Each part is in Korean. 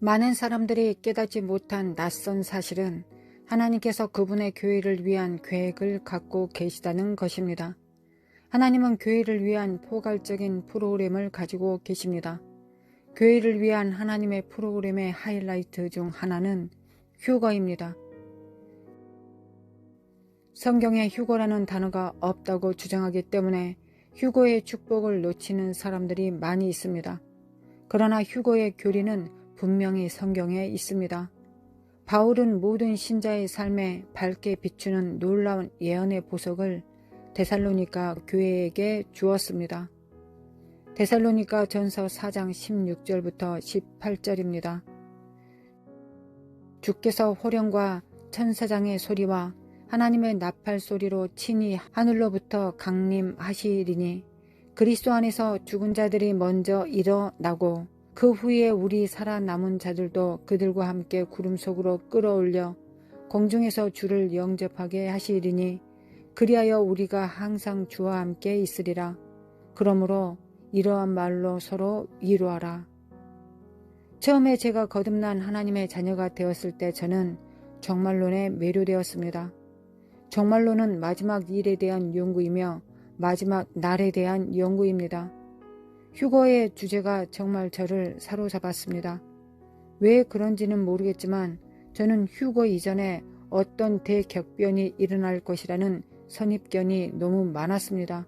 많은 사람들이 깨닫지 못한 낯선 사실은 하나님께서 그분의 교회를 위한 계획을 갖고 계시다는 것입니다. 하나님은 교회를 위한 포괄적인 프로그램을 가지고 계십니다. 교회를 위한 하나님의 프로그램의 하이라이트 중 하나는 휴거입니다. 성경에 휴거라는 단어가 없다고 주장하기 때문에 휴거의 축복을 놓치는 사람들이 많이 있습니다. 그러나 휴거의 교리는 분명히 성경에 있습니다. 바울은 모든 신자의 삶에 밝게 비추는 놀라운 예언의 보석을 데살로니가 교회에게 주었습니다. 데살로니가 전서 4장 16절부터 18절입니다. 주께서 호령과 천사장의 소리와 하나님의 나팔 소리로 친히 하늘로부터 강림하시리니 그리스도 안에서 죽은 자들이 먼저 일어나고 그 후에 우리 살아남은 자들도 그들과 함께 구름 속으로 끌어올려 공중에서 주를 영접하게 하시리니 그리하여 우리가 항상 주와 함께 있으리라. 그러므로 이러한 말로 서로 위로하라. 처음에 제가 거듭난 하나님의 자녀가 되었을 때 저는 종말론에 매료되었습니다. 종말론은 마지막 일에 대한 연구이며 마지막 날에 대한 연구입니다. 휴거의 주제가 정말 저를 사로잡았습니다. 왜 그런지는 모르겠지만 저는 휴거 이전에 어떤 대격변이 일어날 것이라는 선입견이 너무 많았습니다.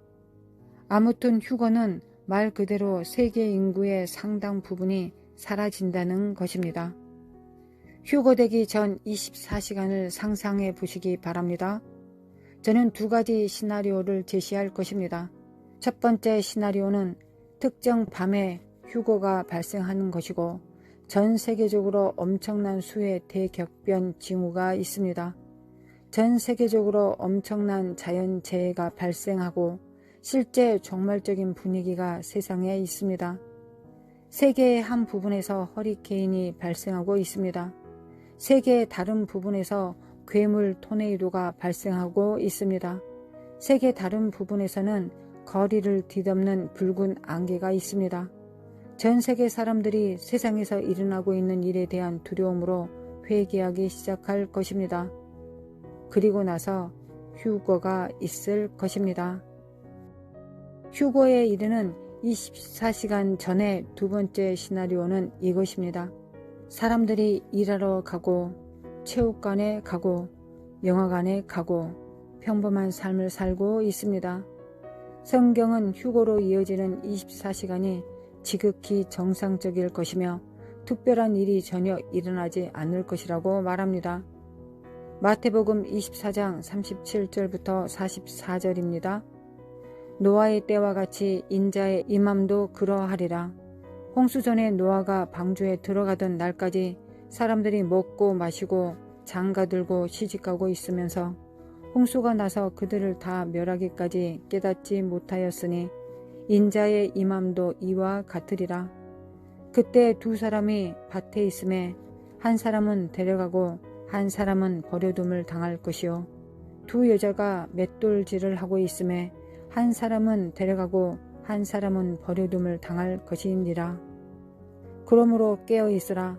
아무튼 휴거는 말 그대로 세계 인구의 상당 부분이 사라진다는 것입니다. 휴거되기 전 24시간을 상상해 보시기 바랍니다. 저는 두 가지 시나리오를 제시할 것입니다. 첫 번째 시나리오는 특정 밤에 휴거가 발생하는 것이고 전 세계적으로 엄청난 수의 대격변 징후가 있습니다. 전 세계적으로 엄청난 자연재해가 발생하고 실제 종말적인 분위기가 세상에 있습니다. 세계의 한 부분에서 허리케인이 발생하고 있습니다. 세계의 다른 부분에서 괴물 토네이도가 발생하고 있습니다. 세계 다른 부분에서는 거리를 뒤덮는 붉은 안개가 있습니다. 전 세계 사람들이 세상에서 일어나고 있는 일에 대한 두려움으로 회개하기 시작할 것입니다. 그리고 나서 휴거가 있을 것입니다. 휴거에 이르는 24시간 전의 두 번째 시나리오는 이것입니다. 사람들이 일하러 가고 체육관에 가고 영화관에 가고 평범한 삶을 살고 있습니다. 성경은 휴거로 이어지는 24시간이 지극히 정상적일 것이며 특별한 일이 전혀 일어나지 않을 것이라고 말합니다. 마태복음 24장 37절부터 44절입니다. 노아의 때와 같이 인자의 임함도 그러하리라. 홍수 전에 노아가 방주에 들어가던 날까지 사람들이 먹고 마시고 장가들고 시집가고 있으면서 홍수가 나서 그들을 다 멸하기까지 깨닫지 못하였으니 인자의 임함도 이와 같으리라. 그때 두 사람이 밭에 있음에 한 사람은 데려가고 한 사람은 버려둠을 당할 것이요 두 여자가 맷돌질을 하고 있음에 한 사람은 데려가고 한 사람은 버려둠을 당할 것이니라. 그러므로 깨어 있으라.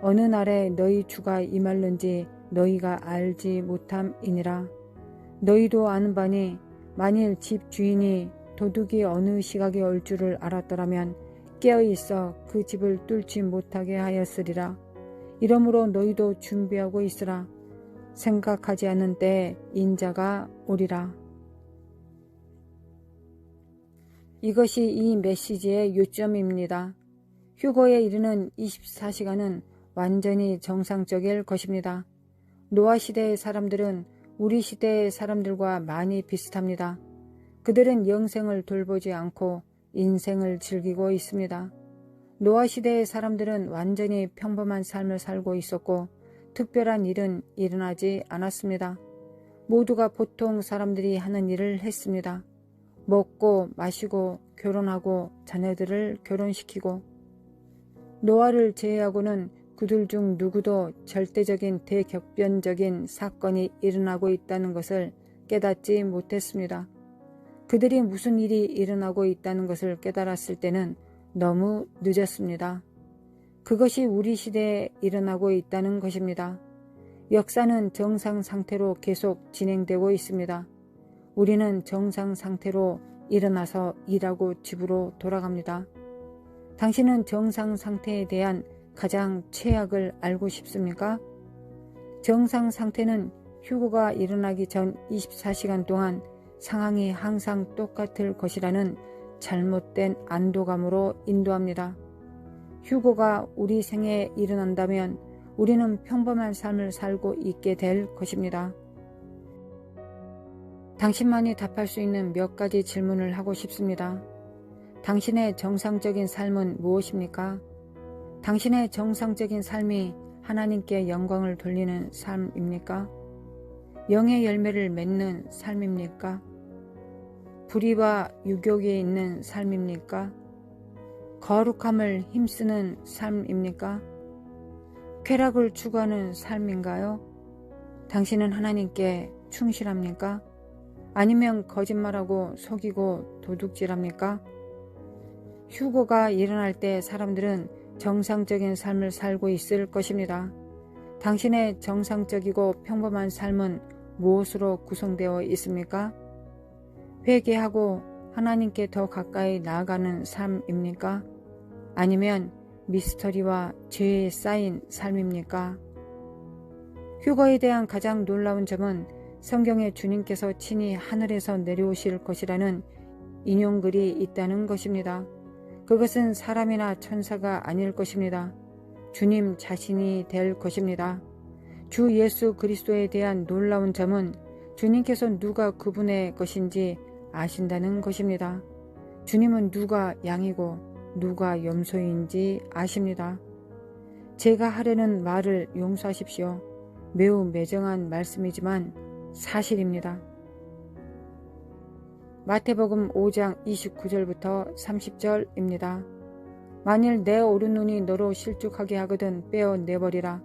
어느 날에 너희 주가 임할는지 너희가 알지 못함이니라. 너희도 아는 바니 만일 집 주인이 도둑이 어느 시각에 올 줄을 알았더라면 깨어 있어 그 집을 뚫지 못하게 하였으리라. 이러므로 너희도 준비하고 있으라. 생각하지 않은 때에 인자가 오리라. 이것이 이 메시지의 요점입니다. 휴거에 이르는 24시간은 완전히 정상적일 것입니다. 노아 시대의 사람들은 우리 시대의 사람들과 많이 비슷합니다. 그들은 영생을 돌보지 않고 인생을 즐기고 있습니다. 노아 시대의 사람들은 완전히 평범한 삶을 살고 있었고 특별한 일은 일어나지 않았습니다. 모두가 보통 사람들이 하는 일을 했습니다. 먹고 마시고 결혼하고 자녀들을 결혼시키고 노아를 제외하고는 그들 중 누구도 절대적인 대격변적인 사건이 일어나고 있다는 것을 깨닫지 못했습니다. 그들이 무슨 일이 일어나고 있다는 것을 깨달았을 때는 너무 늦었습니다. 그것이 우리 시대에 일어나고 있다는 것입니다. 역사는 정상 상태로 계속 진행되고 있습니다. 우리는 정상 상태로 일어나서 일하고 집으로 돌아갑니다. 당신은 정상 상태에 대한 가장 최악을 알고 싶습니까? 정상 상태는 휴거가 일어나기 전 24시간 동안 상황이 항상 똑같을 것이라는 잘못된 안도감으로 인도합니다. 휴거가 우리 생애에 일어난다면 우리는 평범한 삶을 살고 있게 될 것입니다. 당신만이 답할 수 있는 몇 가지 질문을 하고 싶습니다. 당신의 정상적인 삶은 무엇입니까? 당신의 정상적인 삶이 하나님께 영광을 돌리는 삶입니까? 영의 열매를 맺는 삶입니까? 불의와 유욕에 있는 삶입니까? 거룩함을 힘쓰는 삶입니까? 쾌락을 추구하는 삶인가요? 당신은 하나님께 충실합니까? 아니면 거짓말하고 속이고 도둑질합니까? 휴거가 일어날 때 사람들은 정상적인 삶을 살고 있을 것입니다. 당신의 정상적이고 평범한 삶은 무엇으로 구성되어 있습니까? 회개하고 하나님께 더 가까이 나아가는 삶입니까? 아니면 미스터리와 죄에 쌓인 삶입니까? 휴거에 대한 가장 놀라운 점은 성경에 주님께서 친히 하늘에서 내려오실 것이라는 인용글이 있다는 것입니다. 그것은 사람이나 천사가 아닐 것입니다. 주님 자신이 될 것입니다. 주 예수 그리스도에 대한 놀라운 점은 주님께서 누가 그분의 것인지 아신다는 것입니다. 주님은 누가 양이고 누가 염소인지 아십니다. 제가 하려는 말을 용서하십시오. 매우 매정한 말씀이지만 사실입니다. 마태복음 5장 29절부터 30절입니다. 만일 내 오른눈이 너로 실족하게 하거든 빼어내버리라.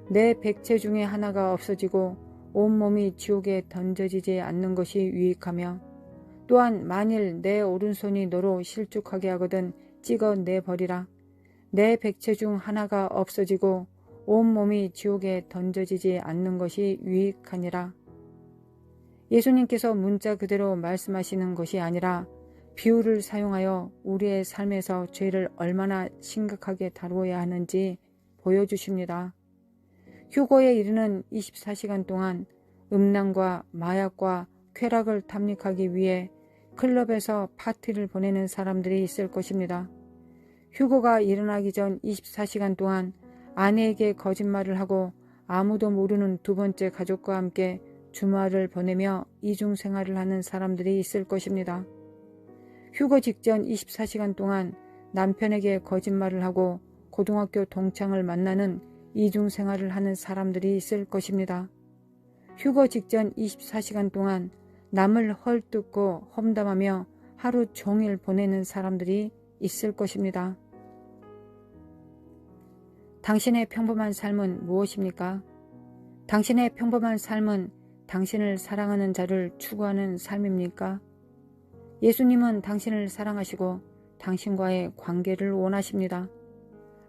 내 백체 중에 하나가 없어지고 온몸이 지옥에 던져지지 않는 것이 유익하며 또한 만일 내 오른손이 너로 실족하게 하거든 찍어내버리라. 내 백체 중 하나가 없어지고 온몸이 지옥에 던져지지 않는 것이 유익하니라. 예수님께서 문자 그대로 말씀하시는 것이 아니라 비유를 사용하여 우리의 삶에서 죄를 얼마나 심각하게 다루어야 하는지 보여주십니다. 휴거에 이르는 24시간 동안 음란과 마약과 쾌락을 탐닉하기 위해 클럽에서 파티를 보내는 사람들이 있을 것입니다. 휴거가 일어나기 전 24시간 동안 아내에게 거짓말을 하고 아무도 모르는 두 번째 가족과 함께 주말을 보내며 이중생활을 하는 사람들이 있을 것입니다. 휴거 직전 24시간 동안 남편에게 거짓말을 하고 고등학교 동창을 만나는 이중생활을 하는 사람들이 있을 것입니다. 휴거 직전 24시간 동안 남을 헐뜯고 험담하며 하루 종일 보내는 사람들이 있을 것입니다. 당신의 평범한 삶은 무엇입니까? 당신의 평범한 삶은 당신을 사랑하는 자를 추구하는 삶입니까? 예수님은 당신을 사랑하시고 당신과의 관계를 원하십니다.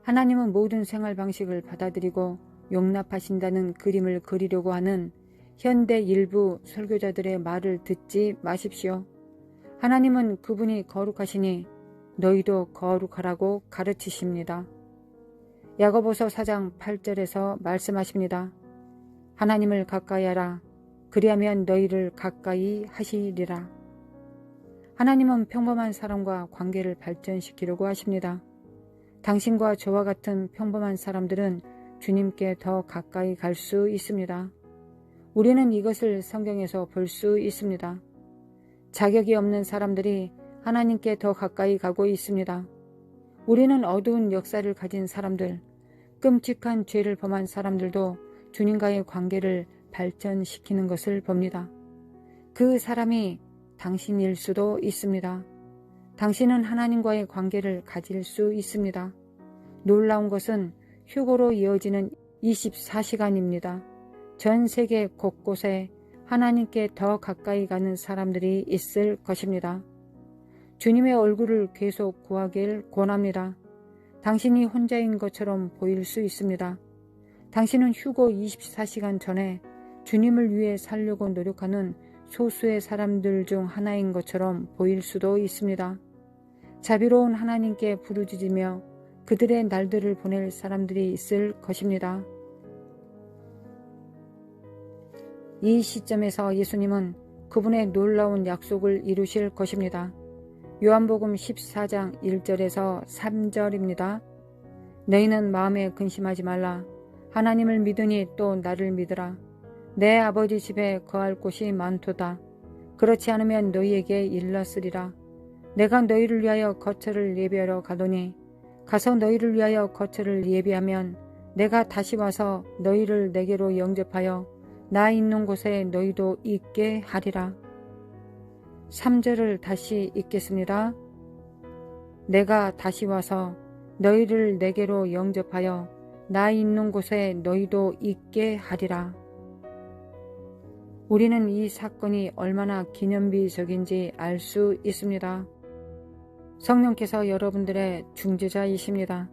하나님은 모든 생활 방식을 받아들이고 용납하신다는 그림을 그리려고 하는 현대 일부 설교자들의 말을 듣지 마십시오. 하나님은 그분이 거룩하시니 너희도 거룩하라고 가르치십니다. 야고보서 4장 8절에서 말씀하십니다. 하나님을 가까이 하라. 그리하면 너희를 가까이 하시리라. 하나님은 평범한 사람과 관계를 발전시키려고 하십니다. 당신과 저와 같은 평범한 사람들은 주님께 더 가까이 갈 수 있습니다. 우리는 이것을 성경에서 볼 수 있습니다. 자격이 없는 사람들이 하나님께 더 가까이 가고 있습니다. 우리는 어두운 역사를 가진 사람들, 끔찍한 죄를 범한 사람들도 주님과의 관계를 발전시키는 것을 봅니다. 그 사람이 당신일 수도 있습니다. 당신은 하나님과의 관계를 가질 수 있습니다. 놀라운 것은 휴거로 이어지는 24시간입니다. 전 세계 곳곳에 하나님께 더 가까이 가는 사람들이 있을 것입니다. 주님의 얼굴을 계속 구하길 권합니다. 당신이 혼자인 것처럼 보일 수 있습니다. 당신은 휴거 24시간 전에 주님을 위해 살려고 노력하는 소수의 사람들 중 하나인 것처럼 보일 수도 있습니다. 자비로운 하나님께 부르짖으며 그들의 날들을 보낼 사람들이 있을 것입니다. 이 시점에서 예수님은 그분의 놀라운 약속을 이루실 것입니다. 요한복음 14장 1절에서 3절입니다. 너희는 마음에 근심하지 말라. 하나님을 믿으니 또 나를 믿으라. 내 아버지 집에 거할 곳이 많도다. 그렇지 않으면 너희에게 일렀으리라. 내가 너희를 위하여 거처를 예비하러 가더니 가서 너희를 위하여 거처를 예비하면 내가 다시 와서 너희를 내게로 영접하여 나 있는 곳에 너희도 있게 하리라. 3절을 다시 읽겠습니다. 내가 다시 와서 너희를 내게로 영접하여 나 있는 곳에 너희도 있게 하리라. 우리는 이 사건이 얼마나 기념비적인지 알 수 있습니다. 성령께서 여러분들의 중재자이십니다.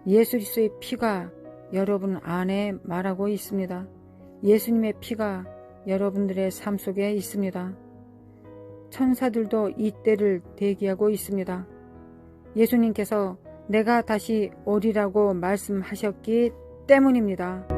예수 그리스도의 피가 여러분 안에 말하고 있습니다. 예수님의 피가 여러분들의 삶 속에 있습니다. 천사들도 이 때를 대기하고 있습니다. 예수님께서 내가 다시 오리라고 말씀하셨기 때문입니다.